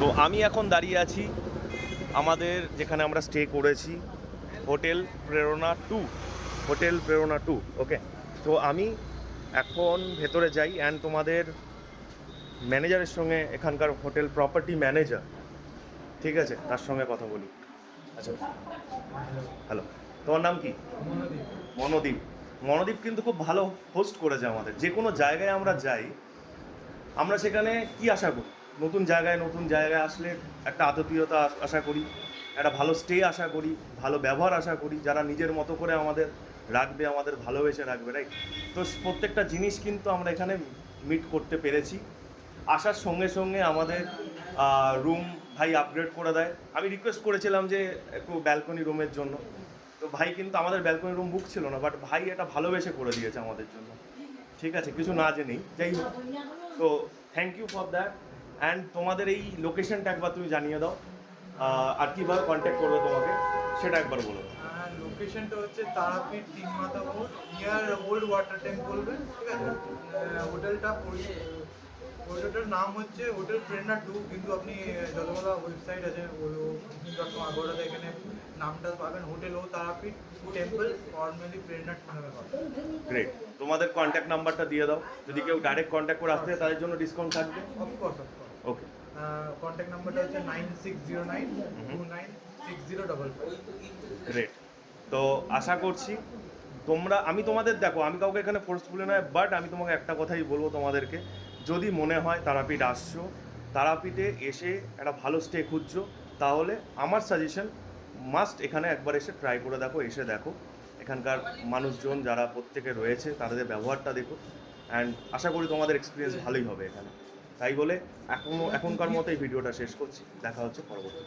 তো আমি এখন দাঁড়িয়ে আছি আমাদের যেখানে আমরা স্টে করেছি, হোটেল প্রেরণা টু। ওকে, তো আমি এখন ভেতরে যাই অ্যান্ড তোমাদের ম্যানেজারের সঙ্গে, এখানকার হোটেল প্রপার্টি ম্যানেজার, ঠিক আছে, তার সঙ্গে কথা বলি। আচ্ছা, হ্যালো, তোমার নাম কি? মনোদীপ। মনোদীপ কিন্তু খুব ভালো হোস্ট করেছে আমাদের। যে কোনো জায়গায় আমরা যাই, আমরা সেখানে কি আশা করি? নতুন জায়গায় আসলে একটা আতিথেয়তা আশা করি, একটা ভালো স্টে আশা করি, ভালো ব্যবহার আশা করি, যারা নিজের মতো করে আমাদের রাখবে, আমাদের ভালোবেসে রাখবে, রাইট? তো প্রত্যেকটা জিনিস কিন্তু আমরা এখানে মিট করতে পেরেছি। আসার সঙ্গে সঙ্গে আমাদের রুম ভাই আপগ্রেড করে দেয়। আমি রিকোয়েস্ট করেছিলাম যে একটু ব্যালকনি রুমের জন্য, তো ভাই কিন্তু আমাদের ব্যালকনি রুম বুক ছিল না, বাট ভাই এটা ভালোবেসে করে দিয়েছে আমাদের জন্য, ঠিক আছে, কিছু না জেনেই। যাই হোক, তো thank you for that. And তোমাদের এই লোকেশনটা একবার তুমি জানিয়ে দাও, আর কীভাবে কন্ট্যাক্ট করবে তোমাকে সেটা একবার বলো। লোকেশনটা হচ্ছে তারাপীঠ তিনমাথা মোড়, নিয়ার ওল্ড ওয়াটার ট্যাঙ্ক বলবেন, ঠিক আছে। হোটেলটার নাম হচ্ছে হোটেল প্রেরণা টু, কিন্তু আপনি যতগুলো ওয়েবসাইট আছে বুকিং.com আগোড়াতে এখানে নামটা পাবেন হোটেল ও তারাপীঠ টেম্পল, ফর্মালি প্রেরণা টু নামে পাবেন। গ্রেট, তোমাদের কন্ট্যাক্ট নাম্বারটা দিয়ে দাও, যদি কেউ ডাইরেক্ট কন্ট্যাক্ট করে আসতে হয় তাদের জন্য ডিসকাউন্ট থাকবে। অফকোর্স। ওকে, কন্ট্যাক্ট নাম্বারটা হচ্ছে 9609296055। গ্রেট। তো আশা করছি আমি তোমাদের, দেখো, আমি কাউকে এখানে ফোর্সফুলি নয়, বাট আমি তোমাকে একটা কথাই বলবো তোমাদেরকে, যদি মনে হয় তারাপীঠ আসছো, তারাপীঠে এসে একটা ভালো স্টে খুঁজছো, তাহলে আমার সাজেশন মাস্ট এখানে একবার এসে ট্রাই করে দেখো, এসে দেখো এখানকার মানুষজন যারা প্রত্যেকে রয়েছে তাদের ব্যবহারটা দেখো, অ্যান্ড আশা করি তোমাদের এক্সপিরিয়েন্স ভালোই হবে এখানে। তাই বলে এখনকার মতো এই ভিডিওটা শেষ করছি, দেখা হচ্ছে পরবর্তী।